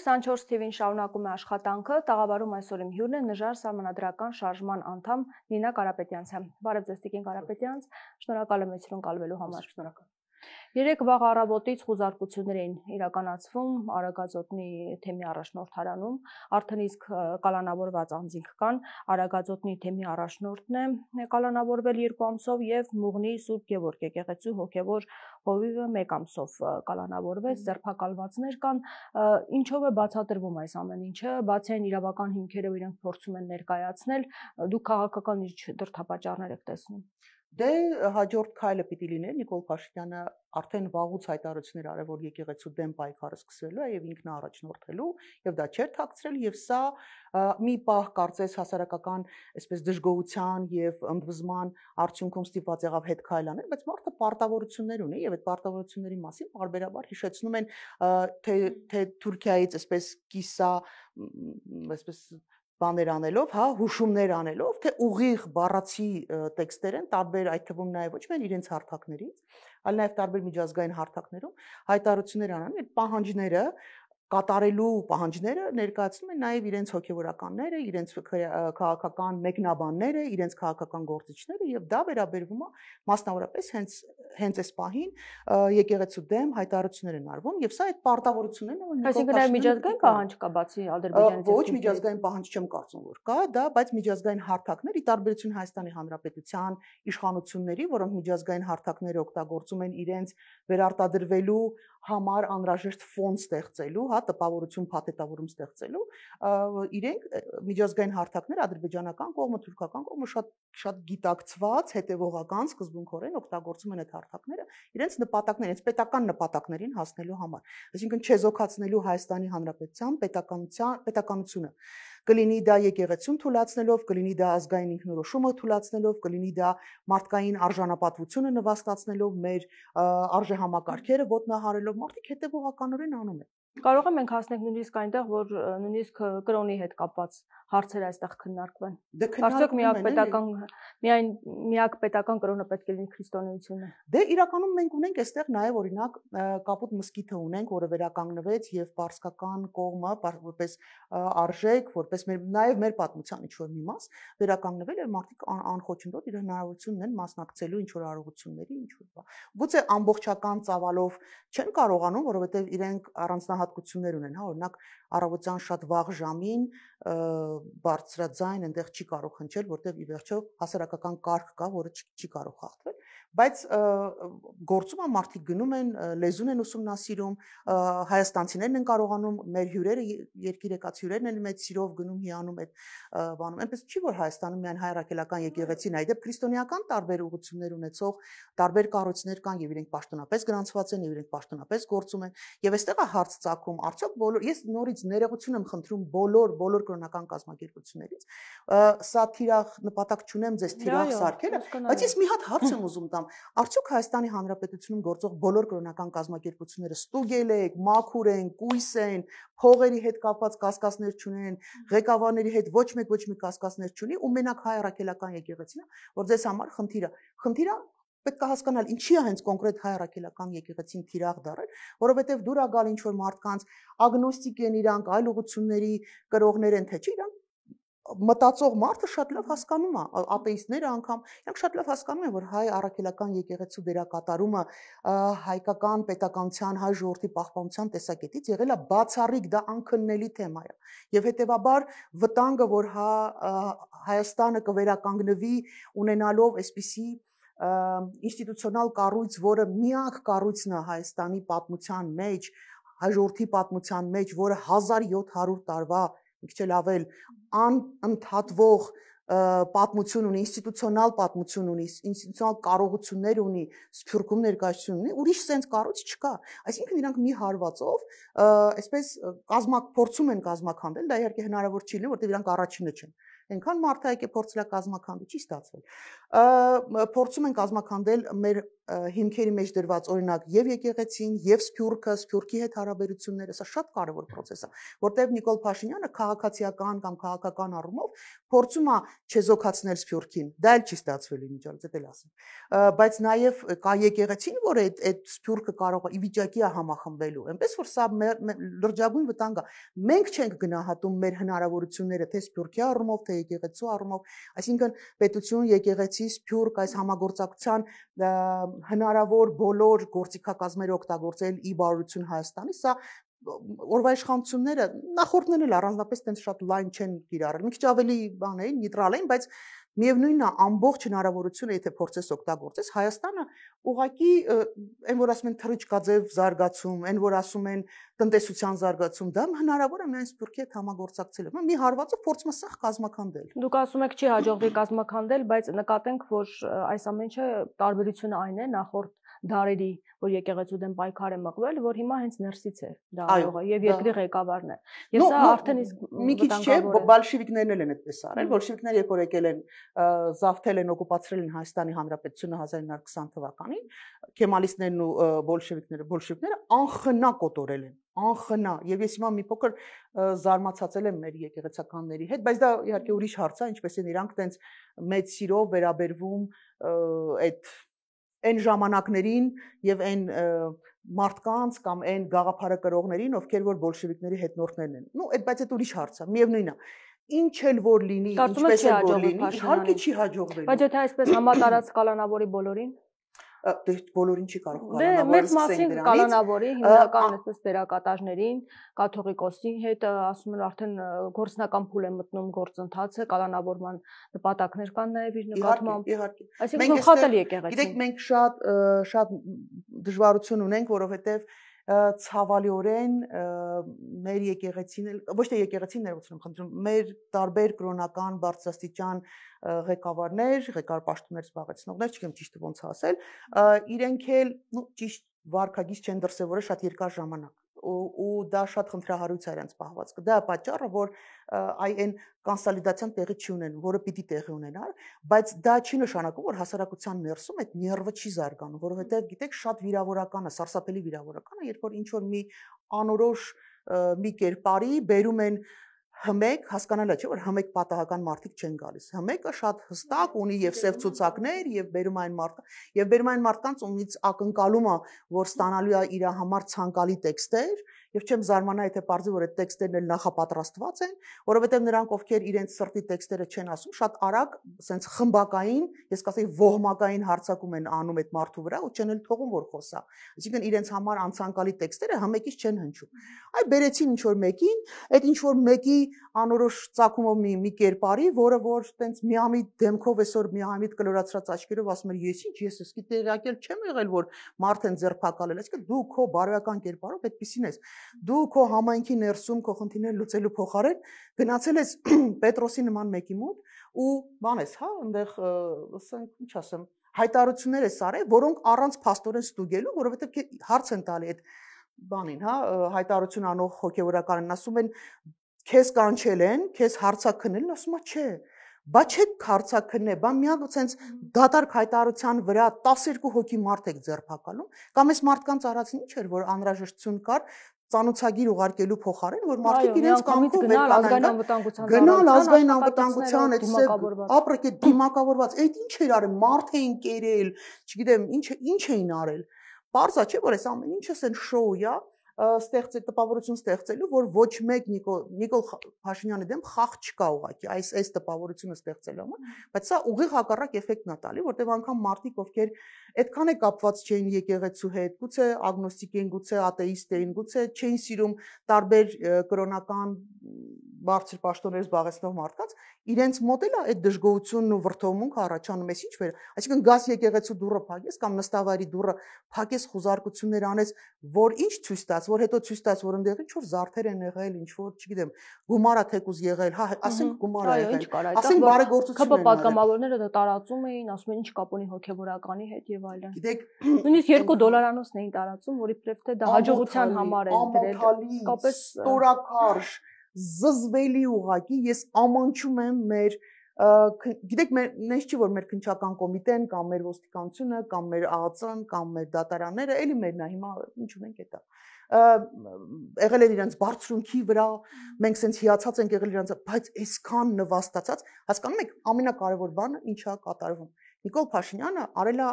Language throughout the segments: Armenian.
24 TV-ին շարունակում է աշխատանքը, տաղավարում այսօր իմ հյուրն է նժար սահմանադրական շարժման անդամ Նինա Կարապետյանցը։ Բարև ձեզ Տիկին Կարապետյանց, շնորհակալ եմ այսօր կալվելու համար։ Շնորհակալ։ Երեք վաղ առավոտից խուզարկություններ էին իրականացվում Արագածոտնի թեմի առաջնորդարանում, արդեն իսկ կալանավորված անձինք կան, Արագածոտնի թեմի առաջնորդն է կալանավորվել 2 ամսով եւ Մուղնի Սուրբ Գևորգ եկեղեցու հոգեվոր հովիվը 1 ամսով կալանավորվեց, ձերբակալվածներ կան, ինչով է բացատրվում այս ամեն ինչը, բացի այն իրավական հիմքերով իրենք փորձում են ներկայացնել, դուք քաղաքական ինչ դրդապատճառներ եք տեսնում։ Դե հաջորդ քայլը պիտի լիներ Նիկոլ Փաշինյանը արդեն վաղուց հայտարարություններ արել, որ եկեղեցու դեմ պայքարը սկսվելու է եւ ինքն առաջնորդելու եւ դա չէր թաքցրել եւ սա մի պահ կարծես հասարակական այսպես դժգոհության եւ ընդվզման արդյունքում ստիպված եղավ հետ քայլանել, բայց մարդը պարտավորություններ ունի եւ այդ պարտավորությունների մասին բարբերաբար հիշեցնում են թե Թուրքիայից այսպես կիսա այսպես բաներ անելով, հա, հուշումներ անելով, թե ուղիղ բառացի տեքստեր են, տարբեր այդ թվում նաև ոչ միայն իրենց հարթակներից, այլ նաև տարբեր միջազգային հարթակներում հայտարարություններ անան, այդ պահանջները կատարելու պահանջները ներկայացնում են նաև իրենց հոգևորականները, իրենց քաղաքական մեկնաբանները, իրենց քաղաքական գործիչները եւ դա վերաբերվում է մասնավորապես հենց այս պահին եկեղեցու դեմ հայտարարություններ են արվում եւ սա այդ պարտավորություններն են, որ Այսինքն այլ միջազգային պահանջ կա բացի Ադրբեջանից։ Ոչ միջազգային պահանջ չեմ կարծում որ կա, դա բայց միջազգային հարթակներ, ի տարբերություն Հայաստանի Հանրապետության իշխանությունների, որոնք միջազգային հարթակները օգտագործում են իրենց վերարտադրվելու համար անհրաժեշտ ֆոն ստեղծելու, հա, տպավորություն, փաթեթավորում ստեղծելու, իրենք միջազգային հարթակներ ադրբեջանական կողմը, թուրքական կողմը շատ գիտակցված, հետևողական սկզբունքորեն օգտագործում են այդ հարթակները իրենց նպատակներ, իրենց պետական նպատակներին հասնելու համար։ Այսինքն չեզոքացնելու Հայաստանի Հանրապետության պետականությունը։ Կլինի դա եկեղեցուն թույլատնելով, կլինի դա ազգային ինքնորոշումը թույլատնելով, կլինի դա մարդկային արժանապատվությունը նվաստացնելով, մեր արժեհամակարգերը ոտնահարելով, մարդիկ հետևողականորեն անում են։ Կարող ենք հասնել նույնիսկ այնտեղ, որ նույնիսկ կրոնի հետ կապված հարցեր այստեղ քննարկվեն։ Կարծեք միակ պետական կրոնը պետք է լինի քրիստոնեությունը։ Դե իրականում մենք ունենք այստեղ նաև օրինակ Կապուտ մզկիթը ունենք, որը վերականգնվեց եւ պարսկական կողմը որպես արժեք, որպես նաև մեր պատմության ինչ-որ մի մաս վերականգնվել եւ մարդիկ անխոչնդոտ իր հնարավորությունն են մասնակցելու ինչ-որ արարողությունների, ինչ-որ բան։ Գուցե ամբողջական ծավալով չեն կարողանում, որովհետեւ իրենք առանձնահատկություններ ունեն, հա, օրինակ առավոտյան շատ վաղ ժամին բարձրաձայն այնտեղ չի կարող հնչել, որտեղ ի վերջո հասարակական կարգ կա, որը չի կարող խախտվել, բայց գործում է մարդիկ գնում են, լեզուն են ուսումնասիրում, հայաստանցիներն են կարողանում, մեր հյուրերը, երկիր եկած հյուրերն են մեծ սիրով գնում հիանում այդ բանում։ Այնպես չի որ Հայաստանում միայն հայ առաքելական եկեղեցին, այդպես քրիստոնեական տարբեր ուղղություններ ունեցող տարբեր կառույցներ կան եւ իրենք պաշտոնապես գրանցված են եւ իրենք պաշտոնապես գործում են եւ այստեղ է հարց ծագում արդյոք բոլոր ես նորից ներողություն եմ խնդրում բոլոր կրոնական կազմակերպություններից սա թիրախ նպատակ չունեմ ձեզ թիրախ սարքելը բայց ես մի հատ հարց եմ ուզում տամ արդյոք Հայաստանի Հանրապետությունում գործող բոլոր կրոնական կազմակերպությունները ստուգել եք մաքուր են կույս են փողերի հետ կապված կասկածներ չունեն ղեկավարների հետ ոչ մի կասկածներ չունի ու մենակ հայ առաքելական եկեղեցին է որ ձեզ համար խնդիրը պետք է հասկանալ ինչի է հենց կոնկրետ հայ առաքելական եկեղեցին թիրախ դարել, որովհետև դուր է գալ ինչ-որ մարդկանց ագնոստիկ են իրանք, այլ ուղղությունների կրողներ են, թե չի, իրանք մտածող մարդը շատ լավ հասկանում է, ատեիստները անգամ, իրանք շատ լավ հասկանում են, որ հայ առաքելական եկեղեցու դերակատարումը հայկական պետականության, հայ ժողովրդի պահպանության տեսակետից եղել է բացառիկ, դա անքննելի թեմա է։ Եվ հետևաբար վտանգը, որ Հայաստանը կվերականգնվի ունենալով այսպիսի ինստիտուցիոնալ կառույց, որը միակ կառույցն է Հայաստանի պատմության մեջ, հայ ժողովրդի պատմության մեջ, որը 1700 տարվա, մի քիչ էլ ավել, անընդհատվող պատմություն ունի, ինստիտուցիոնալ պատմություն ունի, ինստիտուցիոնալ կարողություններ ունի, սփյուռքում ներկայացություն ունի, ուրիշ sense կառույց չկա։ Այսինքն իրանք մի հարվածով, այսպես փորձում են կազմակերպել, դա իհարկե հնարավոր չի լինի, որտեղ իրանք առաջինը չեն։ Այնքան մարդը եկե փորձել է կազմակերպել, չի ստացվել։ Փորձում են կազմակերպել մեր հիմքերի մեջ դրված օրինակ եւ եկեղեցին, եւ Սփյուռքի հետ հարաբերությունները, սա շատ կարևոր process է, որտեղ Նիկոլ Փաշինյանը քաղաքացիական կամ քաղաքական առումով փորձում է չեզոքացնել Սփյուռքին, դա էլ չի ստացվել իմիջիալ, դա էլ ասեմ, բայց նաեւ կա եկեղեցին, որ այդ Սփյուռքը կարող է ի վիճակի է համախմբելու, այնպես որ սա լրջագույն վտանգ է, մենք չենք գնահատում մեր հնարավորությունները թե Սփյուռքի առումով, թե եկեղեցու առումով, այսինքն պետություն, եկեղեցի, Սփյուռք այս համագործակցության հնարավոր բոլոր գործիքակազմերը օգտագործել ի բարօրություն Հայաստանի, սա օրվա իշխանությունները նախորդներն էլ առանձնապես տենց շատ լայն չեն կիրառել, մի քիչ ավելի բան էին, նեյտրալ էին, բայց միևնույնն է ամբողջ հնարավորությունը եթե փորձես օգտագործես, Հայաստանը ուղղակի այն որ ասում են թռիչքաձև զարգացում, այն որ ասում են տնտեսության զարգացում, դա հնարավոր է միայն Սփյուռքի հետ համագործակցելով։ Մի հարվածով փորձում է սաղ կազմաքանդել։ Դուք ասում եք չի հաջողվի կազմաքանդել, բայց նկատենք, որ այս ամեն ինչը տարբերությունը այն է նախորդ դարերի, որ եկեղեցու դեմ պայքար է մղվել, որ հիմա հենց ներսից է դա արողը եւ երկրի ղեկավարն է։ Եվ սա արդեն իսկ մի քիչ չէ, բոլշևիկներն էլ են այդպես արել, բոլշևիկները երբ որ եկել են զավթել են, օկուպացրել են Հայաստանի Հանրապետությունը 1920 թվականին, քեմալիստներն ու բոլշևիկները անխնա կոտորել են, անխնա, եւ ես հիմա մի փոքր զարմացածել եմ մեր եկեղեցականների հետ, բայց դա իհարկե ուրիշ հարց է, ինչպես են իրանք տենց մեծ սիրով վերաբերվում այդ այն ժամանակներին եւ այն մարդկանց կամ այն գաղափարը կրողներին, ովքեր որ բոլշևիկների հետնորդներն են։ Ну, բայց այդ ուրիշ հարց է։ Միևնույնն է։ Ինչ էլ որ լինի, ինչպես էլ որ լինի, իհարկե չի հաջողվելու։ Բայց եթե այսպես համատարած կալանավորի բոլորին դե բոլորին չի կարող կալանավորել։ Մեծ մասին կալանավորի, հիմնական այսպես դերակատարներին, կաթողիկոսի հետ ասում են արդեն գործնական փուլ է մտնում գործընթացը, կալանավորման նպատակներ կան նաև իր նկատմամբ։ Իհարկե։ Այսինքն խատել եկեղեցին։ Գիտեք, մենք շատ դժվարություն ունենք, որովհետև ցավալիորեն մեր եկեղեցին ոչ թե եկեղեցին ներողություն եմ խնդրում, մեր տարբեր կրոնական բարձրաստիճան ղեկավարներ, ղեկավարպաշտոններ զբաղեցնողներ, չգիտեմ ճիշտը ոնց ասել, իրենք էլ ճիշտ վարքագիծ չեն դրսևորել շատ երկար ժամանակ ու դա շատ խնդրահարույց է իրենց պահվածքը։ Դա է պատճառը, որ այն կոնսոլիդացիան տեղի չի ունենում, որը պիտի տեղի ունենար, բայց դա չի նշանակում, որ հասարակության ներսում այդ նерվը չի զարգանում, որովհետև գիտեք, շատ վիրավորական է, սարսափելի վիրավորական է, երբ որ ինչ որ մի անորոշ մի կերպարի բերում են հմեկ, հասկանալի է, չէ՞ որ հմեկ պատահական մարդիկ չեն գալիս։ Հմեկը շատ հստակ ունի եւ սև ցուցակներ եւ բերում այն մարդկանց ումից ակնկալում է, որ ստանալու է իր համար ցանկալի տեքստեր, եւ չեմ զարմանա, եթե պարզի որ այդ տեքստերն էլ նախապատրաստված են, որովհետեւ նրանք ովքեր իրենց սրտի տեքստերը չեն ասում, շատ արագ, ասենց խմբակային, ես կասեի ոհմակային հարցակում են անում այդ մարդու վրա ու չեն էլ թողում որ խոսա։ Այսինքն իրենց համար անցանկալի տեքստերը հմեկից չեն հնչում։ Այ բերեցին ինչ որ մեկին, այդ ինչ որ մեկի անորոշ ցակումով մի կերպարի, որը որ տենց միամիտ դեմքով այսօր միամիտ կլորացրած աչքերով ասում էր ես ինչ ես իսկի տեղյակել չեմ եղել որ մարդ են ձերբակալել, այսինքն դու քո բարոյական կերպարով այդպեսին ես։ Դու քո համայնքի ներսում քո խնդիրները լուծելու փոխարեն գնացել ես Պետրոսի նման մեկի մոտ ու բան ես, հա, այնտեղ ասենք ինչ ասեմ, հայտարարություններ ես արել, որոնք առանց փաստորեն ստուգելու, որովհետև հարց են տալի այդ բանին, հա, հայտարարություն անող հոգեվորականին ասում են քեզ կանչել են, քեզ հարցակնել, ասում է չէ։ Բա չեք հարցակնե, բա միակ ցենց դատարկ հայտարարության վրա 12 հոգի մարդ եք ձերբակալում, կամ այս մարդկանց արածն ինչ էր, որ անհրաժեշտություն կար ծանոթագիր ուղարկելու փոխարեն, որ մարդիկ իրենց կամքով գնալ ազգային անվտանգության, այդ ապրեք այդ դիմակավորված, այդ ինչ էր արել, մարդ էին կերել, չգիտեմ, ինչ էին արել։ Պարզ է, չէ՞ որ այս ամեն ինչը սեն շոու է, տպավորություն ստեղծելու, որ ոչ մեկ Նիկոլ Փաշինյանի դեմ խաղ չկա ուղղակի, այս տպավորությունը ստեղծելու համար, բայց սա ուղիղ հակառակ էֆեկտն է տալի, որտեղ անգամ մարդիկ, ովքեր այդքան է կապված չէին եկեղեցու հետ, գուցե ագնոստիկ էին, գուցե աթեիստ էին, գուցե չէին սիրում տարբեր կրոնական բարձր պաշտոններ զբաղեցնող մարդկանց, իրենց մոտ էլ այդ դժգոհությունն ու վրդովմունքը առաջանում է, ինչ վեր, այսինքն գաս եկեղեցու դուռը փակես կամ նստավայրի դուռը փակես խոզարկություններ անես, որ ինչ ցույց տաս, որ հետո ցույց տաս, որ այնտեղ ինչ որ զարդեր են եղել, ինչ որ, չգիտեմ, գումարա թեկուզ եղել, հա, ասենք գումար ա եղել, ասենք բարեգործություն են եղել։ Պատգամավորները դա տարածում էին, ասում են ինչ կապ ունի հոգեվորականի հետ եւ այլն։ Գիտեք, նույնիսկ $2 էին տարածում, որի իբրև թե դա հաջողության համար են դրել, իսկապես ստորակարժ զզվելի ուղակի ես ամանչում եմ մեր Գիտեք, նենց չի որ մեր քննչական կոմիտեն կամ մեր ոստիկանությունը կամ մեր ԱԱԾ-ն կամ մեր դատարանները էլի մերն է հիմա ինչ ունենք էտա եղել էր իրենց բարձրունքի վրա մենք սենց հիացած ենք եղել իրենց բայց այսքան նվաստացած հասկանում եք ամենակարևոր բանը ինչա կատարվում Նիկոլ Փաշինյանը արել է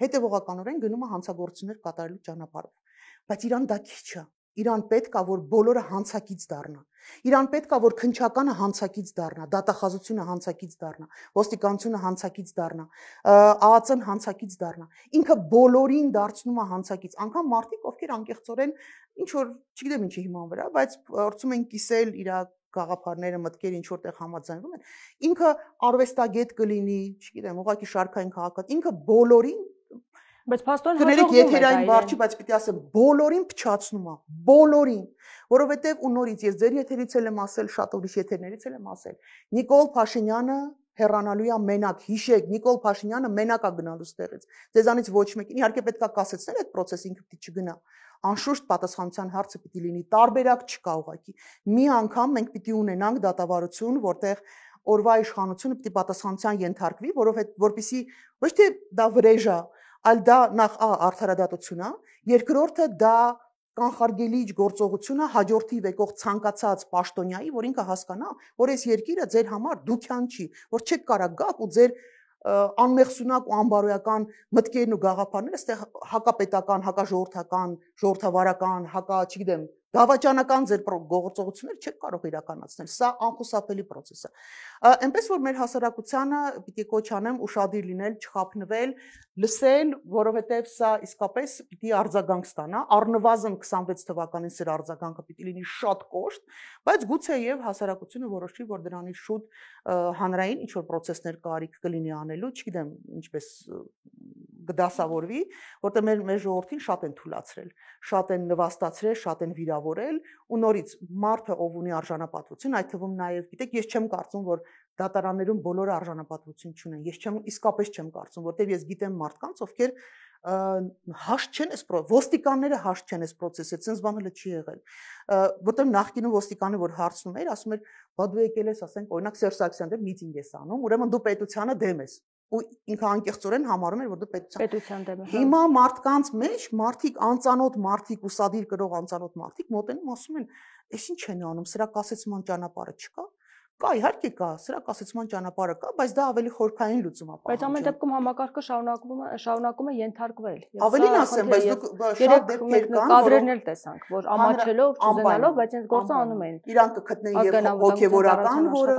հետևողականորեն գնում է հանցագործություններ կատարելու ճանապարհով բայց իրան դա քիչ է Իրան պետք է որ բոլորը հանցակից դառնա Իրան պետք է որ քննչականը հանցակից դառնա, դատախազությունը հանցակից դառնա, ոստիկանությունը հանցակից դառնա, ԱԱԾ-ն հանցակից դառնա։ Ինքը բոլորին դարձնում է հանցակից, անգամ մարդիկ, ովքեր անկեղծորեն ինչ որ, չգիտեմ ինչի հիման վրա, բայց փորձում են կիսել իր գաղափարները, մտքերը ինչ որտեղ համաձայնվում են։ Ինքը արվեստագետ կլինի, չգիտեմ, ուղղակի շարքային քաղաքացի, ինքը բոլորին Բայց փաստորեն հաջողվում է եթերային բառ չի, բայց պիտի ասեմ, բոլորին փչացնում է, բոլորին, որովհետև ու նորից ես ձեր եթերից էլ եմ ասել, շատ ուրիշ եթերներից էլ եմ ասել, Նիկոլ Փաշինյանը հեռանալու է մենակ, հիշեք, Նիկոլ Փաշինյանը մենակ է գնալու ստեղից։ Ձեզանից ոչ մեկին, իհարկե պետք է կասեցնել այդ process-ը ինքը պիտի չգնա։ Անշուշտ պատասխանության հարցը պիտի լինի, տարբերակ չկա ուղղակի։ Մի անգամ մենք պիտի ունենանք դատավարություն, որտեղ օրվա իշխանությունը պիտի պատասխանության ենթարկվի, որովհետև որպեսզի ոչ թե դա վրեժ է, այլ դա նախ արդարադատություն է, երկրորդը դա կանխարգելիչ գործողություն է հաջորդի եկող ցանկացած պաշտոնյայի, որ ինքը հասկանա, որ այս երկիրը ձեր համար դուքյան չի, որ չեք կարա գաք ու ձեր անմեղսունակ ու անբարոյական մտքերն ու գաղափարները այստեղ հակապետական, հակաժողովրդական, ժողովրդավարական, չգիտեմ, դավաճանական ձեր գործողությունները չեք կարող իրականացնել։ Սա անխուսափելի process է։ Այնպես որ մեր հասարակությանը պիտի կոչ անեմ ուշադիր լինել, չխաբնվել, լսել, որովհետև սա իսկապես պիտի արձագանք ստանա, առնվազն 26 թվականին սրա արձագանքը պիտի լինի շատ կոշտ, բայց գուցե եւ հասարակությունը որոշի, որ դրանից շուտ հանրային ինչ որ process-ներ կարիք կլինի անելու, չգիտեմ, ինչպես կդասավորվի, որտեղ մեր ժողովրդին շատ են թուլացրել, շատ են նվաստացրել, շատ են վիրավորել, ու նորից մարդը ով ունի արժանապատվություն, այդ թվում նաև, գիտեք, ես չեմ կարծում, որ դատարաններում բոլորը արժանապատվություն չունեն։ Ես իսկապես չեմ կարծում, որտեղ ես գիտեմ մարդկանց, ովքեր հաշտ չեն այս ոստիկանները հաշտ չեն այս process-ը, ցենց բան հələ չի եղել։ Որտեղ նախկինում ոստիկանը որ հարցնում էր, ասում էր, բա դու եկել ես, ասենք, օրինակ Սերժ Սարգսյանը դեմ միտինգ ես անում, ուրեմն դու պետությանը դեմ ես։ Ու ինքը անկեղծորեն համարում էր, որ դու պետության դեմ ես։ Հիմա մարդկանց մեջ մարդիկ անծանոթ մարդիկ, ուսադիր կրող անծանոթ մարդիկ մոտենում ասում են, «Էս ինչ են անում, սրա կասեցման ճանապարհը չկա»։ Կա, իհարկե կա, սրա կասեցման ճանապարհը կա, բայց դա ավելի խորքային լուծում է։ Բայց ամեն դեպքում համակարգը շարունակում է ենթարկվել։ Ավելին ասեմ, բայց դուք շատ դեպքեր կան, կադրերն էլ տեսանք, որ ամաչելով, չուզենալով, բայց այս գործը անում են։ Իրանք կգտնեն եւ հոգեվորական, որը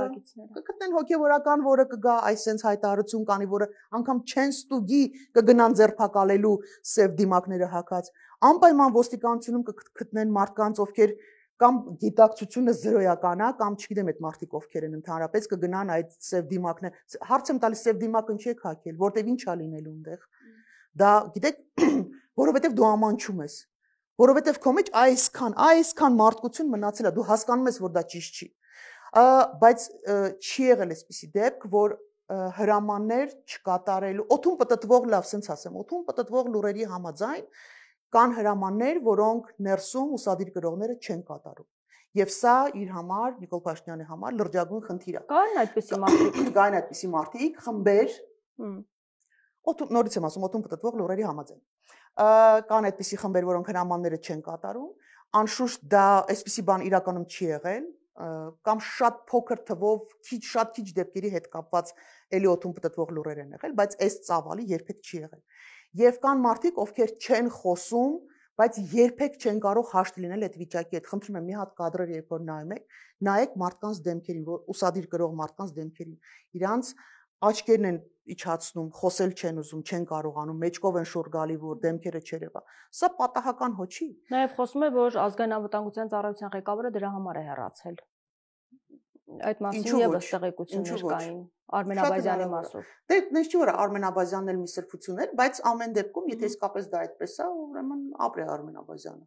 կգտնեն հոգեվորական, որը կգա այս sense հայտարարություն կանի, որը անգամ չեն ստուգի կգնան ձերբակալելու սև դիմակները հակած։ Անպայման ոստիկանությունում կգտնեն մարդկանց, ովքեր կամ գիտակցությունը զրոյական է, կամ չգիտեմ այդ մարդիկ ովքեր են ընդհանրապես կգնան այդ սև դիմակները։ Հարց եմ տալիս սև դիմակը ինչի է հակել, որտեվ ինչ է լինելու այնտեղ։ Դա գիտեք, որովհետև դու ամանչում ես։ Որովհետև քո մեջ այսքան մարդկություն մնացել է, դու հասկանում ես, որ դա ճիշտ չի։ Բայց չի եղել այսպիսի դեպք, որ հրամաններ չկատարելու, օդում պտտվող, լավ, սենց ասեմ, օդում պտտվող լուրերի համաձայն կան հրամաններ, որոնք ներսում ուսադիր կրողները չեն կատարում։ Եվ սա իր համար, Նիկոլ Փաշինյանի համար լրջագույն խնդիր է։ Կան այդպիսի մարդիկ, կան այդպիսի մարդիկ, խմբեր, նորից եմ ասում, օդում պտտվող լուրերի համաձայն։ Կան այդպիսի խմբեր, որոնք հրամանները չեն կատարում, անշուշտ դա այսպիսի բան իրականում չի եղել, կամ շատ փոքր թվով, շատ քիչ դեպքերի հետ կապված էլի օդում պտտվող լուրեր են եղել, բայց այս ծավալի երբեք չի եղել։ Եվ կան մարդիկ, ովքեր չեն խոսում, բայց երբեք չեն կարող հաշտ լինել այդ վիճակի հետ։ Խնդրում եմ մի հատ կադրեր երբ որ նայում եք, նայեք մարդկանց դեմքերին, ուսադիր կրող մարդկանց դեմքերին։ Իրանց աչքերն են իջացնում, խոսել չեն ուզում, չեն կարողանում, մեջքով են շուռ գալի, որ դեմքերը չերևա։ Սա պատահական հո չի։ Նաև խոսում է, որ ազգային անվտանգության ծառայության ղեկավարը դրա համար է հեռացել։ Այդ մասին եւս տեղեկություններ կային։ Արմեն Աբազյանի մասով։ Դե նես չի որ Արմեն Աբազյանն էլ մի սրբություն էր, բայց ամեն դեպքում եթե իսկապես դա այդպես է, ուրեմն ապրի Արմեն Աբազյանը։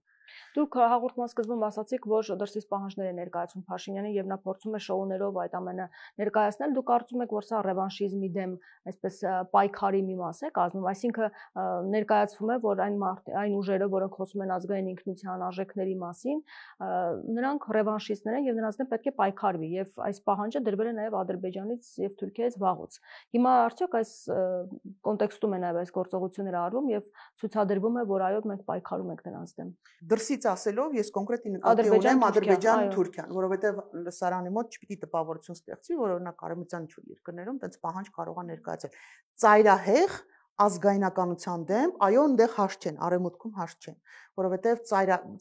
Դուք հաղորդման սկզբում ասացիք, որ դրսից պահանջներ է ներկայացում Փաշինյանը եւ նա փորձում է շոուներով այդ ամենը ներկայացնել։ Դուք կարծում եք, որ սա ռևանշիզմի դեմ այսպես պայքարի մի մաս է կազմում, այսինքն ներկայացվում է, որ այն ուժերը, որոնք խոսում են ազգային ինքնության արժեքների մասին, նրանք ռևանշիստներ են եւ նրանց դեմ պետք է պայքարվի եւ այս պահանջը դրվել է նաեւ Ադրբեջանից եւ Թուրքիայից վաղուց։ Հիմա արդյոք այս կոնտեքստում է նաեւ այս գործողությունները արվում եւ ցուցադրվում է, որ այո, մենք պայքարում ենք նրանց դեմ։ Դրսից ասելով ես կոնկրետ նկատի ունեմ Ադրբեջան, Թուրքիան, որովհետեւ լսարանի մոտ չպիտի տպավորություն ստեղծվի, որ օրինակ արևմտյան երկրներում տենց պահանջ կարող է ներկայացել։ Ծայրահեղ ազգայնականության դեմ, այո, այնտեղ հաշ չեն, արևմուտքում հաշ չեն, որովհետեւ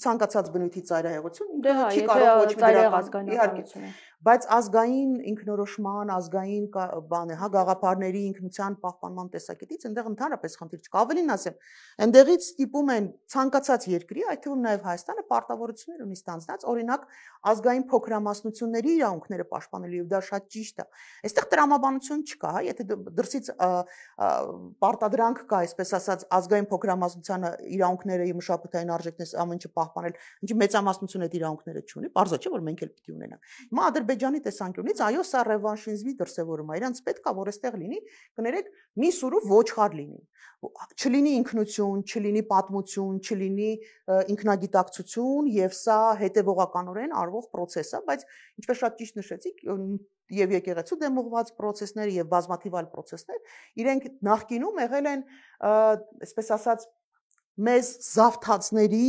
ցանկացած բնույթի ծայրահեղություն չի կարող ոչ մի դրական, բայց ազգային ինքնորոշման, ազգային բան է, հա, գաղափարների ինքնության պահպանման տեսակետից այնտեղ ընդհանրապես խնդիր չկա։ Ավելին ասեմ, այնտեղից ստիպում են ցանկացած երկրի, այդ թվում նաև Հայաստանը պարտավորություններ ունի ստանձնած, օրինակ ազգային փոքրամասնությունների իրավունքները պաշտպանելու, եւ դա շատ ճիշտ է։ Այստեղ տրամաբանություն չկա, հա, եթե դրսից պարտադրանք կա, այսպես ասած, ազգային փոքրամասնությանը իրավունքները եւ մշակութային արժեքները ամեն ինչ պահպանել, ինչի մեծամասնությունը այդ իրավունքները չունի, բարձր չէ, որ մենք էլ պիտի ունենանք։ Հիմա Ադրբեջանի տեսանկյունից այո, սա ռևանշիզմի դրսևորում է, իրանց պետք է որ այստեղ լինի, կներեք, մի սուրով ոչխար լինի, չլինի ինքնություն, չլինի պատմություն, չլինի ինքնագիտակցություն եւ սա հետեւողականորեն արվող process է, բայց ինչպես շատ ճիշտ նշեցիք, եւ եկեղեցու դեմ ուղղված process-ներ եւ բազմաթիվ այլ process-ներ, իրենք նախկինում եղել են, այսպես ասած, մեզ զավթածների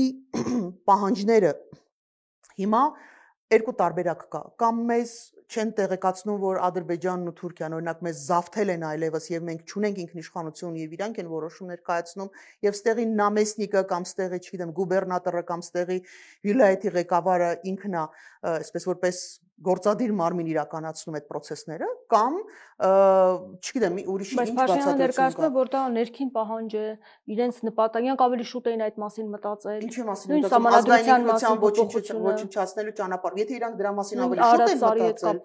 պահանջները հիմա երկու տարբերակ կա, կամ մեզ չեն տեղեկացնում, որ Ադրբեջանն ու Թուրքիան օրինակ մեզ զավթել են այլևս եւ մենք չունենք ինքնիշխանություն եւ իրանք են որոշում ներկայացնում եւ ստեղի նամեսնիկը կամ ստեղի, չգիտեմ, գուբերնատորը կամ ստեղի վիլայեթի ղեկավարը ինքն է, այսպես որպես գործադիր մարմին իրականացնում այդ process-ները կամ չգիտեմ ուրիշի ինչ բացատրություն կա։ Բայց Փաշինյանը ներկայացնում է, որ դա ներքին պահանջ է, իրենց նպատակ, ավելի շուտ էին այդ մասին մտածել։ Ինչի մասին մտածում, ազգային ինքնության ոչնչացնելու ճանապարհ։ Եթե իրանք դրա մասին ավելի շուտ են մտածել,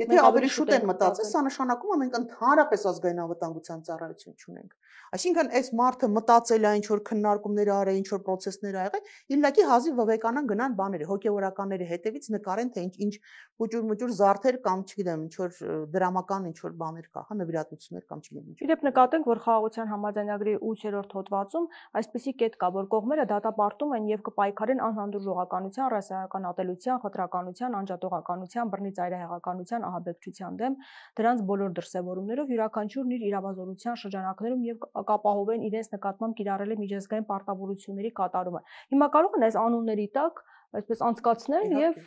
եթե ավելի շուտ են մտածել, սա նշանակում է մենք ընդհանրապես ազգային անվտանգության ծառայություն չունենք։ Այսինքն այս մարդը մտածել է, ինչ որ քննարկումներ արել, ինչ որ process-ներ ա եղել, իլակի հազիվ վավեկանան գնան բաները, հոգեվորականների հետևից նկարեն, թե ինչ մուճուր զարդեր կամ չգիտեմ, ինչ որ դրամական ինչ որ բաներ կա, հա, նվիրատվություններ կամ չգիտեմ ինչ։ Իդեպ նկատենք, որ խաղաղության համաձայնագրի 8-րդ հոդվածում այսպիսի կետ կա, որ կողմերը դատապարտում են եւ կպայքարեն անհանդուրժողականության, ռասայական ատելության, խտրականության, անջատողականության, բռնի ծայրահեղականության, ահաբեկչության դեմ, դրանց բոլոր դրսևորումներով յուրաքանչյուրն իր իրավազորության շրջանակներում եւ կապահովեն իրենց նկատմամբ կիրառելի միջազգային պարտավորությունների կատարումը։ Հիմա կարող են այս անունների տակ այսպես անցկացնել եւ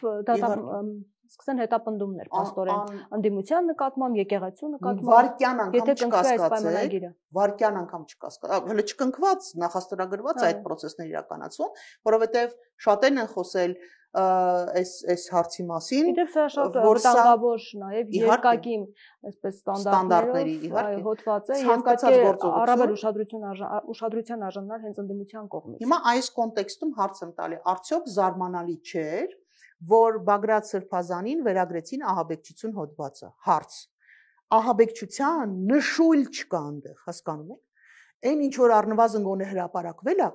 սկսեն հետապնդումներ պաստորեն ընդդիմության նկատմամբ, եկեղեցու նկատմամբ, վարկյան անգամ չկասկածել, հələ չկնքված նախաստորագրված այդ process-ներ իրականացում, որովհետեւ շատերն են խոսել այս հարցի մասին, Իդեպ սա շատ վտանգավոր նաեւ երկակի այսպես ստանդարտների հոդված է եւ պետք է առավել ուշադրության արժանանալ հենց ընդդիմության կողմից։ Հիմա այս կոնտեքստում հարց եմ տալի, արդյոք զարմանալի չէր, որ Բագրատ Սրբազանին վերագրեցին ահաբեկչություն հոդվածը։ Հարց. ահաբեկչության նշույլ չկա այնտեղ, հասկանում եք։ Այն ինչ որ առնվազն գոնե հրապարակվել է,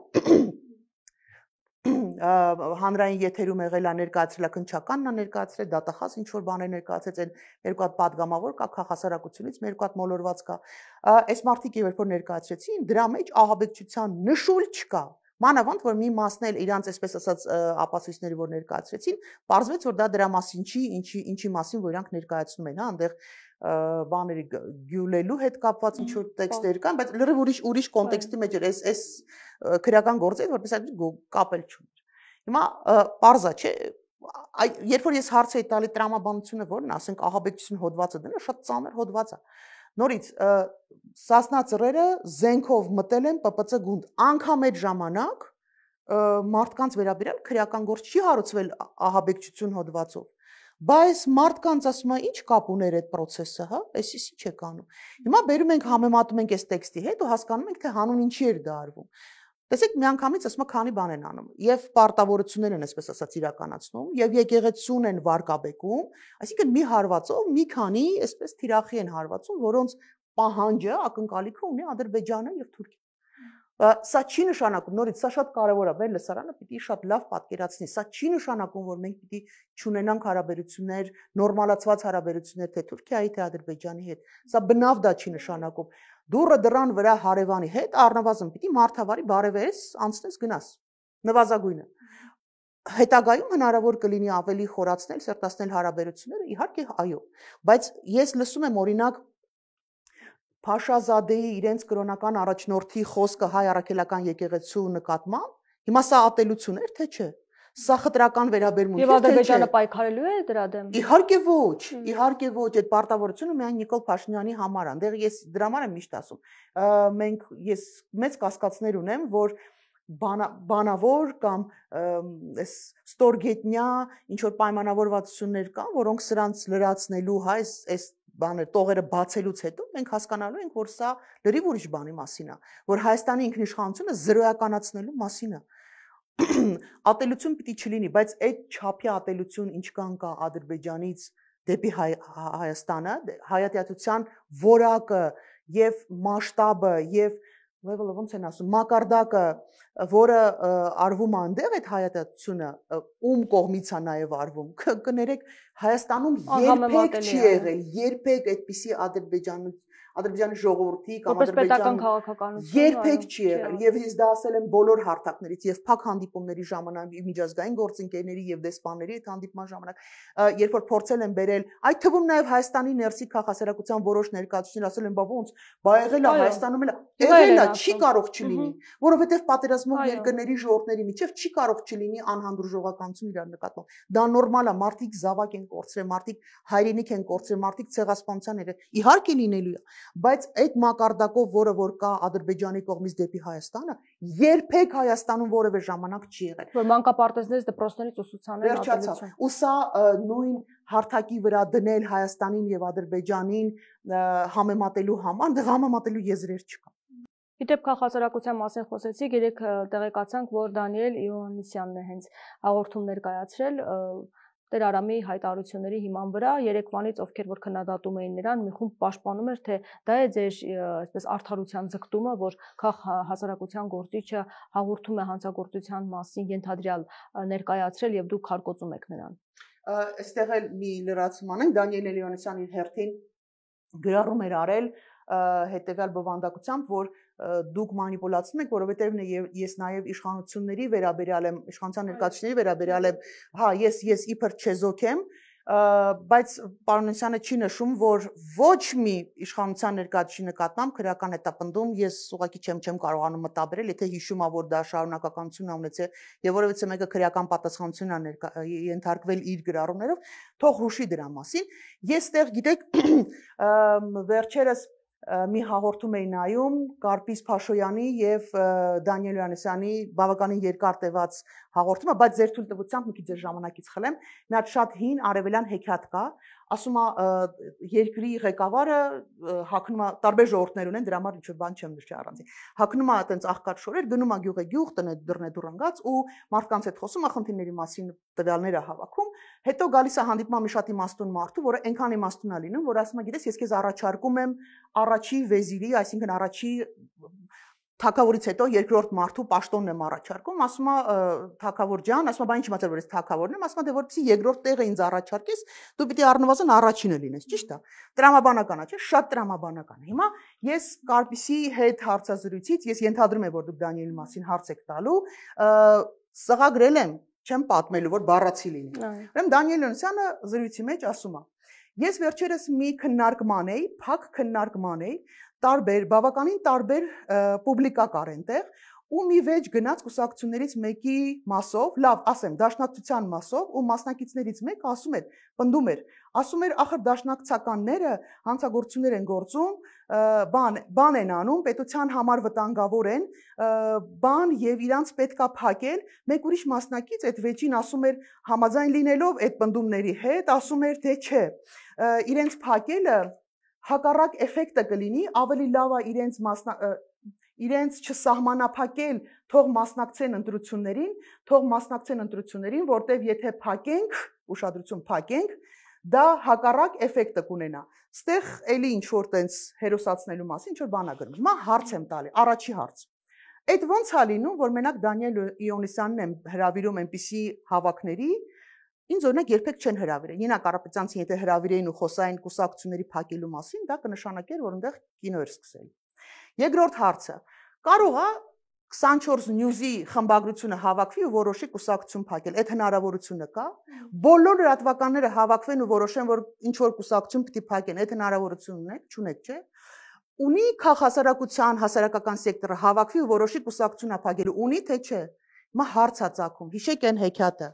հանրային եթերում եղել է ներկայացրել, քնչականն է ներկայացրել, դատախազ ինչ որ բաներ ներկայացրեց, այն երկու հատ падգամավոր կա քաղաքասարակությունից, երկու հատ մոլորված կա։ Այս մարդիկ երբ որ ներկայացրեցին, դրա մեջ ահաբեկչության նշույլ չկա։ Մանավանդ որ մի մասն էլ իրանց այսպես ասած ապացույցների որ ներկայացրեցին, պարզվեց որ դա դրա մասին չի, ինչի մասին որ իրանք ներկայացնում են, հա, այնտեղ բաների գյուլելու հետ կապված ինչ որ տեքստեր կան, բայց լրիվ ուրիշ կոնտեքստի մեջ էր, այս քրեական գործը, որպես այդ կապել չուներ։ Հիմա պարզա չէ, երբ որ ես հարց էի տալի տրամաբանությունը որն է, ասենք ահաբեկչություն հոդվածը դնա, շատ ծանր հոդված է։ Նորից Սասնա ծռերը զենքով մտել են ՊՊՑ գունդ, անգամ այդ ժամանակ մարդկանց վերաբերյալ քրեական գործ չի հարուցվել ահաբեկչություն հոդվածով։ Բայց մարդկանց ասում է, ինչ կապ ուներ այդ process-ը, հա, այսպես ինչ է կանում։ Հիմա բերում ենք համեմատում ենք այս տեքստի հետ ու հասկանում ենք, թե հանուն ինչի էր դա արվում։ Տեսեք, միանգամից ասում քանի բան են անում, եւ պարտավորություններ են, այսպես ասած, իրականացնում, եւ եկեղեցուն են վարկաբեկում, այսինքն մի հարվածով մի քանի, այսպես թիրախի են հարվածում, որոնց պահանջը ակնկալիքը ունի Ադրբեջանը եւ Թուրքիան։ Սա չի նշանակում, նորից սա շատ կարևոր է, մեր լսարանը պիտի շատ լավ պատկերացնի, սա չի նշանակում, որ մենք պիտի չունենանք հարաբերություններ, նորմալացված հարաբերություններ թե Թուրքիայի, թե Ադրբեջանի հետ։ Սա բնավ դա չի նշանակում։ Դուրը դրան վրա հարևանի հետ առնվազն պիտի մարդավարի բարևես, անցնես գնաս։ Նվազագույնը։ Հետագայում հնարավոր կլինի ավելի խորացնել, սերտացնել հարաբերությունները, իհարկե այո, բայց ես լսում եմ օրինակ Փաշազադեի իրենց կրոնական առաջնորդի խոսքը հայ առաքելական եկեղեցու նկատմամբ, հիմա սա ատելություն էր, թե չէ։ Սա խտրական վերաբերմունք է, թե չէ։ Եվ Ադրբեջանը պայքարելու է դրա դեմ։ Իհարկե ոչ, այդ պարտավորությունը միայն Նիկոլ Փաշինյանի համար է։ Այնտեղ ես դրա համար եմ միշտ ասում։ Ես մեծ կասկածներ ունեմ, որ բանավոր կամ այս ստորգետնյա ինչ որ պայմանավորվածություններ կան, որոնք սրանց լրացնելու այս բաներ տողերը բացելուց հետո մենք հասկանալու ենք, որ սա լրիվ ուրիշ բանի մասին է, որ Հայաստանի ինքնիշխանությունը զրոյականացնելու մասին է։ Ատելություն պիտի չլինի, բայց այդ չափի ատելություն ինչքան կա Ադրբեջանից դեպի Հայաստանը, հայատյացության որակը եւ մասշտաբը եւ level-ը ոնց են ասում, մակարդակը, որը արվում է այնտեղ այդ հայատյացությունը, ում կողմից է նաև արվում։ Կներեք, Հայաստանում երբեք չի եղել, երբեք այդպիսի Ադրբեջանի ժողովրդի կամ պետական քաղաքականություն երբեք չի եղել, եւ ես դա ասել եմ բոլոր հարթակներից, եւ փակ հանդիպումների ժամանակ, միջազգային գործընկերների եւ դեսպանների այդ հանդիպման ժամանակ, երբ որ փորձել են բերել, այդ թվում նաև Հայաստանի ներսի քաղաքասարակության որոշ ներկայացուցիչներ ասել են, բա ոնց, բա եղել է Հայաստանում եղել է, չի կարող չլինի, որովհետեւ պատերազմող երկրների ժողովուրդների միջև չի կարող չլինի անհանդուրժողականություն իրար նկատմամբ։ Դա նորմալ է, մարդիկ զավակ են կորցրել, մարդիկ հայրենիք են կորցրել, մարդիկ ցեղասպանության իհարկե լինելու է, բայց այդ մակարդակով, որը որ կա Ադրբեջանի կողմից դեպի Հայաստանը, երբեք Հայաստանում որևէ ժամանակ չի եղել։ Որ մանկապարտեզներից, դպրոցներից ուսուցանել ատելություն։ Ու սա նույն հարթակի վրա դնել Հայաստանին եւ Ադրբեջանին համեմատելու համար, դեռ համեմատելու եզրեր չկա։ Իդեպ քաղաքասարակության մասին խոսեցիք, երեք տեղեկացանք, որ Դանիել Իովաննիսյանն է հենց հաղորդում ներկայացրել Տեր Արամի հայտարարությունների հիման վրա, երեկվանից ովքեր որ քննադատում էին նրան, մի խումբ պաշտպանում էր, թե դա է ձեր այսպես արդարության ձգտումը, որ քաղաքասարակության գործիչը հաղորդում է հանցագործության մասին ենթադրյալ ներկայացրել եւ դուք քարկոծում եք նրան։ Այստեղ էլ մի լրացում անենք, Դանիել Էլիոնիսյանի հերթին գրառում էր արել հետևյալ բովանդակությամբ, որ դուք մանիպուլացնում եք, որովհետև ես նաև իշխանությունների վերաբերյալ եմ, իշխանության ներկայացուցիչների վերաբերյալ եմ, հա, ես իբր չեզոք եմ, բայց պարոն չի նշում, որ ոչ մի իշխանության ներկայացուցիչի նկատմամբ քրեական հետապնդում ես ուղղակի չեմ կարողանում մտաբերել, եթե հիշում ա, որ դա շարունակականություն ա ունեցել եւ որովհետեւ մեկը քրեական պատասխանատվություն ա ենթարկվել իր գրառումներով, թող հուշի դրա մասին։ Ես այդտեղ գիտեք վերջերս մի հաղորդում էի նայում Կարպիս Փաշոյանի եւ Դանիել Իովաննիսյանի բավականին երկար տևած հաղորդումը, բայց ձեր թույլտվությամբ մի քիչ ձեր ժամանակից խլեմ, մի հատ շատ հին արևելյան հեքիաթ կա, ասում է երկրի ղեկավարը հագնում է տարբեր ժողովուրդներ ունեն, դրա համար ինչ-որ բան չեմ նշի առանցին։ Հագնում է այտենց աղքատ շորեր, գնում է գյուղ գյուղ, տնե դուռ ընկած ու մարդկանց հետ խոսում է, խնդիրների մասին տվյալները հավաքում, հետո գալիս է հանդիպման մի շատ իմաստուն մարդու, որը այնքան իմաստուն է լինում, որ ասում է, գիտես, ես քեզ առաջարկում եմ առաջի վեզիրի, այսինքն առաջի թագավորից հետո երկրորդ մարդու պաշտոնն եմ առաջարկում, ասում է թագավոր ջան, ասում է բա ինչ իմացար որ ես թագավորն եմ, ասում է դե որպեսզի երկրորդ տեղը ինձ առաջարկես, դու պիտի առնվազն առաջինը լինես, ճիշտ է։ Տրամաբանական է, չէ՞, շատ տրամաբանական է։ Հիմա ես Կարպիսի հետ հարցազրույցից ես ենթադրում եմ, որ դուք Դանիելի մասին հարց եք տալու, սղագրել եմ, չեմ պատմելու, որ բառացի լինի։ Ուրեմն Դանիել Իովաննիսյանը զրույցի մեջ ասում է. Ես վերջերս մի քննարկման էի, փակ քննարկման էի, բավականին տարբեր պուբլիկա կար այնտեղ, ու մի վեճ գնաց կուսակցություններից մեկի մասով, լավ, ասեմ, դաշնակցության մասով, ու մասնակիցներից մեկը ասում էր, պնդում էր, ասում էր, ախր դաշնակցականները հանցագործություններ են գործում, բան են անում, պետության համար վտանգավոր են, բան եւ իրանց պետքա փակել, մեկ ուրիշ մասնակից այդ վեճին ասում էր, համաձայն լինելով այդ պնդումների հետ, ասում էր, թե չէ, իրենց փակելը հակառակ էֆեկտը կլինի, ավելի լավ է իրենց չսահմանափակել, թող մասնակցեն ընտրություններին, որտեվ եթե փակենք, ուշադրություն փակենք, դա հակառակ էֆեկտը կունենա։ Ստեղ էլի ինչ որ տենց հերոսացնելու մասին ինչ որ բան ա գրում։ Հիմա հարց եմ տալի, առաջի հարց։ Այդ ո՞նց է լինում, որ մենակ Դանիել Իոնիսյանն եմ հրավիրում այնպիսի հավաքների, ինձ օրինակ երբեք չեն հրավիրել։ Նինա Կարապետյանցին եթե հրավիրեին ու խոսային կուսակցությունների փակելու մասին, դա կնշանակեր, որ այնտեղ կինո էր սկսել։ Երկրորդ հարցը. կարող է 24 News-ի խմբագրությունը հավաքվի ու որոշի կուսակցություն փակել։ Այդ հնարավորությունը կա։ Բոլոր լրատվականները հավաքվեն ու որոշեն, որ ինչ որ կուսակցություն պիտի փակեն։ Այդ հնարավորությունն չունեք, չէ՞։ Ունի քաղաքասարակության հասարակական սեկտորը հավաքվի ու որոշի կուսակցություն փակելու։ Ունի թե չէ։ Հիմա հարց է ծագում։ Հիշեք այն հեքիաթը։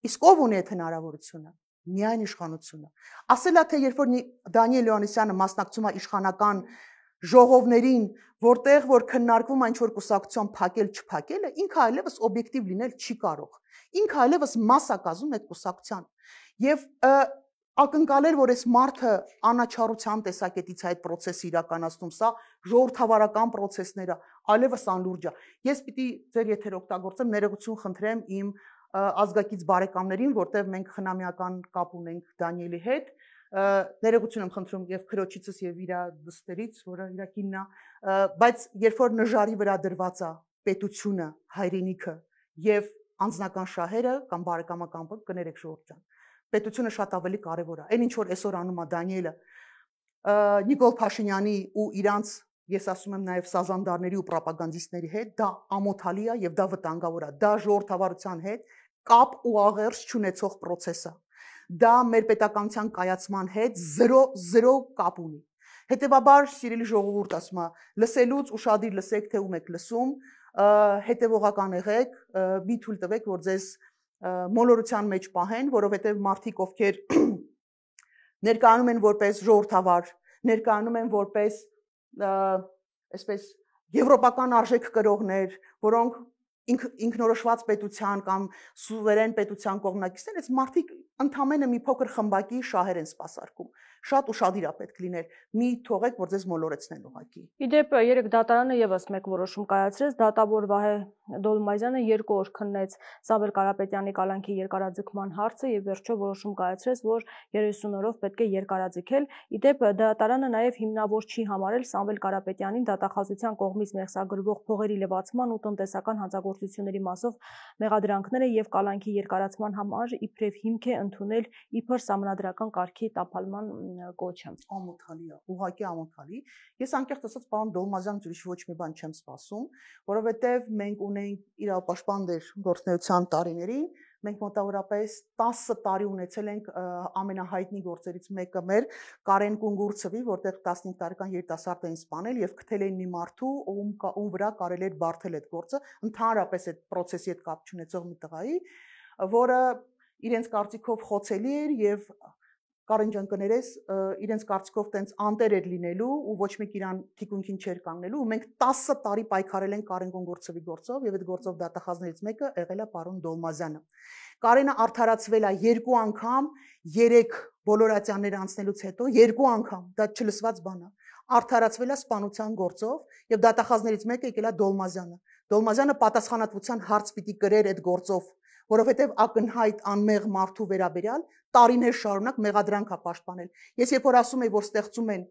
Իսկ ով ունի այդ հնարավորությունը։ Միայն իշխանությունը։ Ասելա թե երբ որ Դանիել Իոնիսյանը մասնակցում է իշխանական ժողովներին, որտեղ որ քննարկվում է ինչ որ կուսակցություն փակել չփակելը, ինքը այլևս օբյեկտիվ լինել չի կարող։ Ինքը այլևս մաս է կազմում այդ կուսակցության։ Եվ ակնկալել, որ այս մարդը անաչառության տեսակետից այդ process-ը իրականացնում, սա ժողովրդավարական process-ներ է, այլևս անլուրջ է։ Ես պիտի ձեր եթեր օգտագործեմ, ներողություն խնդրեմ իմ ազգակից բարեկամներին, որտեղ մենք խնամիական կապ ունենք Դանիելի հետ, ներողություն եմ խնդրում եւ քրոջիցս եւ իր դստերից, որը իր կինն է, բայց երբ որ նժարի վրա դրված է պետությունը, հայրենիքը եւ անձնական շահերը կամ բարեկամական բան, կներեք ժողովուրդ ջան, պետությունը շատ ավելի կարեւոր է։ Այն ինչ որ այսօր անում է Դանիելը, Նիկոլ Փաշինյանի ու իրանց, ես ասում եմ նաեւ սազանդարների ու պրոպագանդիստների հետ, դա ամոթալի է եւ դա վտանգավոր է։ Դա ժողովրդավարության հետ կապ ու աղերս չունեցող process է։ Դա մեր պետականության կայացման հետ 0 կապ ունի։ Հետևաբար, սիրելի ժողովուրդ, ասում եմ, լսելուց ուշադիր լսեք, թե ում եք լսում, հետևողական եղեք, մի թույլ տվեք, որ ձեզ մոլորության մեջ պահեն, որովհետև մարդիկ, ովքեր ներկայանում են որպես ժողովրդավար, ներկայանում են որպես այսպես եվրոպական արժեք կրողներ, որոնք ինքնորոշված պետության կամ սուվերեն պետության կողմնակիցներ, այս մարդիկ ընդամենը մի փոքր խմբակի շահեր են սպասարկում։ Շատ ուշադիր է պետք լինել։ Մի թողեք, որ ձեզ մոլորեցնեն ուղղակի։ Իդեպ երեք դատարանը եւս մեկ որոշում կայացրեց, դատավոր Վահե Դոլմազյանը 2 օր քննեց Սամվել Կարապետյանի կալանքի երկարաձգման հարցը եւ վերջո որոշում կայացրեց, որ 30 օրով պետք է երկարաձգել։ Իդեպ դատարանը նաեւ հիմնավոր չի համարել Սամվել Կարապետյանին դատախազության կողմից մեղսագրվող փողերի լվացման ու տնտեսական հանցագործությունների մասով մեղադրանքները եւ կալանքի երկարացման համար իբրև հիմք է ընդունել իբր սահմանադրական կարգի տապալման կոչը։ Ամոթալի է, ուղղակի ամոթալի։ Ես անկեղծ ասած պարոն Դոլմազյանից ուրիշ ոչ մի բան չեմ սպասում, որովհետև մենք ունենք իրավապաշտպան դեր գործնեության տարիներին, մենք մոտավորապես 10 տարի ունեցել ենք ամենահայտնի գործերից մեկը մեր Կարեն Կունգուրցովի, որտեղ 15 տարեկան երիտասարդ էին սպանել եւ քթել էին մի մարդու, ում վրա կարելի էր բարթել այդ գործը, ընդհանրապես այդ process-ի հետ կապ չունեցող մի տղայի, որը իրենց կարծիքով խոցելի էր եւ Կարեն ջան կներես, իրենց կարծիքով տենց անտեր էր լինելու ու ոչ մեկ իրան թիկունքին չէր կանգնելու ու մենք 10 տարի պայքարել ենք Կարեն Կունգուրցովի գործով եւ այդ գործով դատախազներից մեկը եղել է պարոն Դոլմազյանը։ Կարենը արդարացվել է 2 անգամ, 3 բոլոր ատյանները անցնելուց հետո 2 անգամ, դա չլսված բան է։ Արդարացվել է սպանության գործով եւ դատախազներից մեկը եկել է Դոլմազյանը։ Դոլմազյանը պատասխանատվության հարց պիտի կրեր այդ գործով, որովհետև ակնհայտ անմեղ մարդու վերաբերյալ տարիներ շարունակ մեղադրանք է պաշտպանել։ Ես երբ որ ասում եմ, որ ստեղծում են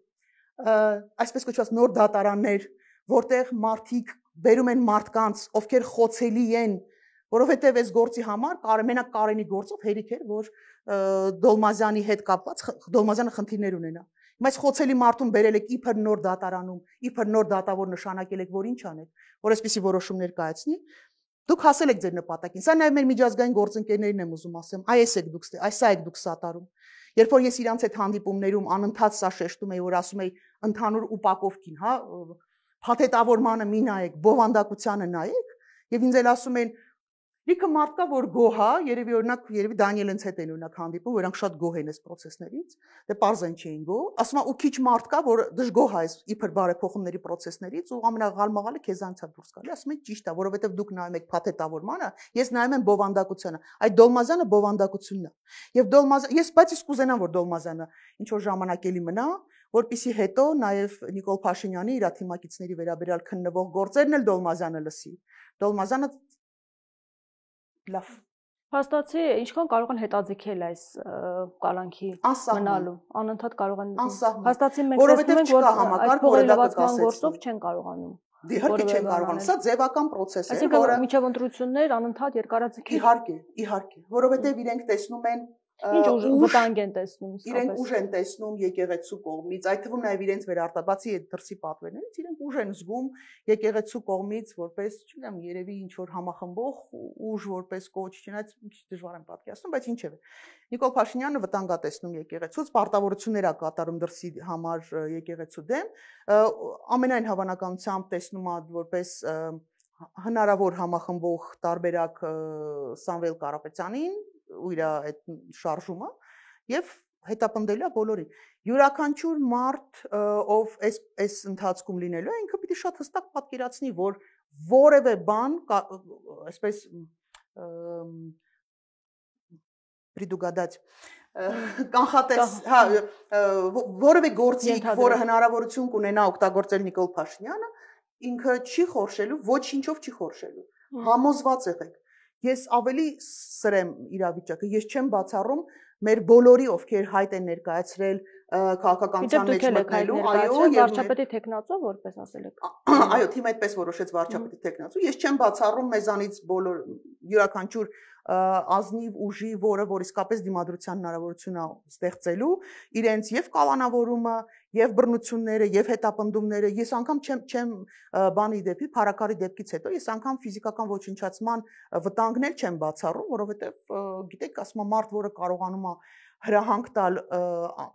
այսպես կոչված նոր դատարաններ, որտեղ մարդիկ բերում են մարդկանց, ովքեր խոցելի են, որովհետև այս գործի համար մենակ Կարենի գործով հերիք էր, որ Դոլմազյանի հետ կապված Դոլմազյանը խնդիրներ ունենա։ Բայց խոցելի մարդուն բերել եք իբր նոր դատարանում, իբր նոր դատավոր նշանակել եք, որ ինչ անեք, որ այսպիսի որոշումներ կայացնի։ Դուք հասել եք ձեր նպատակին։ Սա նաև մեր միջազգային գործընկերներին եմ ուզում ասեմ, այս եք դուք, սա եք դուք սատարում։ Երբ որ ես իրանց այդ հանդիպումներում անընդհատ սա շեշտում եի, որ ասում եի ընդհանուր ուպակովքին, հա, փաթեթավորմանը մի նայեք, բովանդակությանը նայեք, եւ ինձ էլ ասում են լիքը մարդ կա, որ գոհ է, երևի Դանիելենց հետ են օրինակ հանդիպում, որոնք շատ գոհ են այս process-ներից, դե պարզեն չէին գոհ, ասում եմ ու քիչ մարդ կա, որ դժգոհ է այս իբր բարեփոխումների process-ներից ու ամենաղալմաղալը քեզանից է դուրս գալի, ասում են ճիշտ է, որովհետև դուք նայում եք փաթեթավորմանը, ես նայում եմ բովանդակությանը, այդ Դոլմազյանը բովանդակությունն է։ Եվ բայց ես կուզենամ, որ Դոլմազյանը ինչ որ ժամանակ էլի մնա որպեսզի հետո նաև Նիկոլ Փաշինյանի իր թիմակիցների վերաբերյալ քննվող գործերն էլ Դոլմազյանը լսի։ Դոլմազյանը լավ Հաստատի, ինչքան կարող են հետաձգել այս կալանքի մնալու, անընդհատ կարող են հաստատի մենք տեսնում ենք, որ այդ փողի լվացման գործով չեն կարողանում։ Իհարկե չեն կարողանում, սա ձևական process է, որը միջև ընտրություններ անընդհատ երկարաձգել։ Իհարկե, որովհետև իրենք տեսնում են Ինչ վտանգ են տեսնում իսկապես։ Իրենք ուժ են տեսնում եկեղեցու կողմից, այդ թվում նաև իրենց վերարտաբացի այդ դրսի պատվերներից, իրենք ուժ են զգում եկեղեցու կողմից, որպես, չգիտեմ, երևի ինչ որ համախմբող ուժ, որպես կոչ, չնայած ինչ դժվար եմ պատկերացնում, բայց ինչևէ։ Նիկոլ Փաշինյանը վտանգ է տեսնում եկեղեցուց, պարտավորություններ է կատարում դրսի համար եկեղեցու դեմ, ամենայն հավանականությամբ տեսնում է որպես հնարավոր համախմբող տարբերակ Սամվել Կարապետյանին ու իր այդ շարժումը եւ հետապնդելու է բոլորին։ Յուրաքանչյուր մարդ, ով այս ընթացքում լինելու է, ինքը պիտի շատ հստակ պատկերացնի, որ որևէ բան, այսպես պրիդուգադած կանխատես, հա, որևէ գործիք, որը հնարավորություն կունենա օգտագործել Նիկոլ Փաշինյանը, ինքը չի խորշելու, ոչինչով չի խորշելու։ Համոզված եղեք։ Ես ավելի սրեմ իրավիճակը, ես չեմ բացառում մեր բոլորի, ովքեր հայտ են ներկայացրել քաղաքականության մեջ մտնելու, այո, վարչապետի տեխնացու, որպես ասել եք։ Այո, թիմը այդպես որոշեց վարչապետի տեխնացու։ Ես չեմ բացառում մեզանից բոլոր յուրաքանչյուր ազնիվ ուժի, որ իսկապես դիմադրության հնարավորություն է ստեղծելու, իրենց եւ կալանավորումը, եւ բռնությունները, եւ հետապնդումները, ես անգամ չեմ բանի դեպի փարակարի դեպքից հետո, ես անգամ ֆիզիկական ոչնչացման վտանգներ չեմ բացառում, որովհետեւ գիտեք, ասում եմ մարդ, որը կարողանում է հրահանգ տալ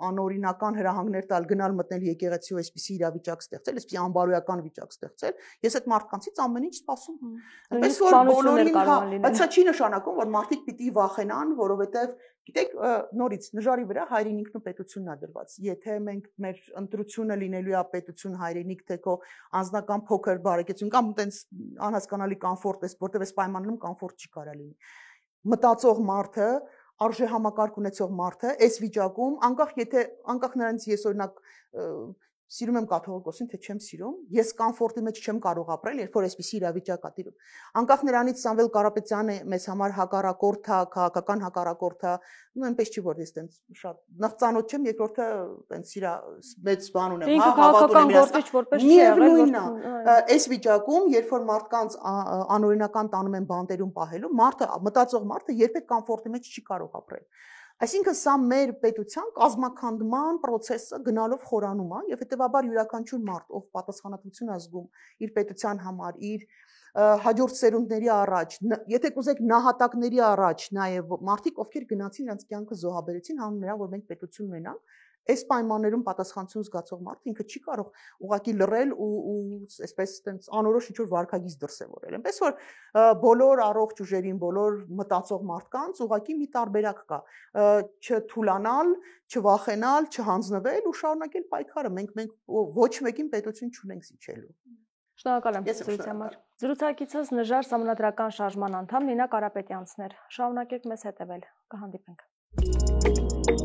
անօրինական հրահանգներ տալ գնալ մտնել եկեղեցի ու այսպիսի իրավիճակ ստեղծել, այսպիսի անբարոյական վիճակ ստեղծել, ես այդ մարդկանցից ամեն ինչ սպասում եմ։ Այնպես որ բոլորին, բայց սա չի նշանակում, որ մարդիկ պիտի վախենան, որովհետև գիտեք, նորից նժարի վրա հայրենիքն ու պետությունն է դրված։ Եթե մենք մեր ընտրությունը լինելու է պետություն հայրենիք թե քո անձնական փոքր բարեկեցություն կամ այտենց անհասկանալի կոմֆորտ է, որտեղ այս պայմաններում կոմֆորտ չի կարա լինի։ Մտածող մարդը արժե համակարգ ունեցող մարդը այս վիճակում անկախ նրանից ես օրինակ սիրում եմ կաթողիկոսին թե չեմ սիրում, ես կոմֆորտի մեջ չեմ կարող ապրել, երբ որ այսպիսի իրավիճակ է տիրում։ Անկախ նրանից Սամվել Կարապետյանը մեզ համար հակառակորդ է, քաղաքական հակառակորդ է, ու այնպես չի որ ես տենց շատ նախծանոթ չեմ, երկրորդը տենց իրա մեծ բան ունեմ, հա, հավատում եմ իրաց։ Միևնույնն է, այս վիճակում, երբ որ մարդկանց անօրինական տանում են բանտերում պահելու, մարդը մտածող մարդը երբեք կոմֆորտի մեջ չի կարող ապրել։ Այսինքն սա մեր պետության կազմաքանդման process-ը գնալով խորանում է եւ հետեւաբար յուրաքանչյուր մարդ, ով պատասխանատվություն է զգում իր պետության համար, իր հաջորդ սերունդների առաջ, եթե կուզեք նահատակների առաջ, նաեւ մարդիկ, ովքեր գնացին իրենց կյանքը զոհաբերեցին հանուն նրան, որ մենք պետություն ունենանք, այս պայմաններում պատասխանատվություն զգացող մարդը ինքը չի կարող ուղղակի լռել ու այսպես այտենց անորոշ ինչ որ վարքագիծ դրսևորել։ Այնպես որ բոլոր առողջ ուժերին, բոլոր մտածող մարդկանց ուղղակի մի տարբերակ կա, չթուլանալ, չվախենալ, չհանձնվել ու շարունակել պայքարը։ Մենք ոչ մեկին պետություն չունենք զիջելու։ Շնորհակալ եմ զրույցի համար։ Զրուցակիցս Նժար Սահմանադրական շարժման անդամ Նինա Կարապետյանցն էր։ Շարունակեք մեզ հետևել։ Կհանդիպենք։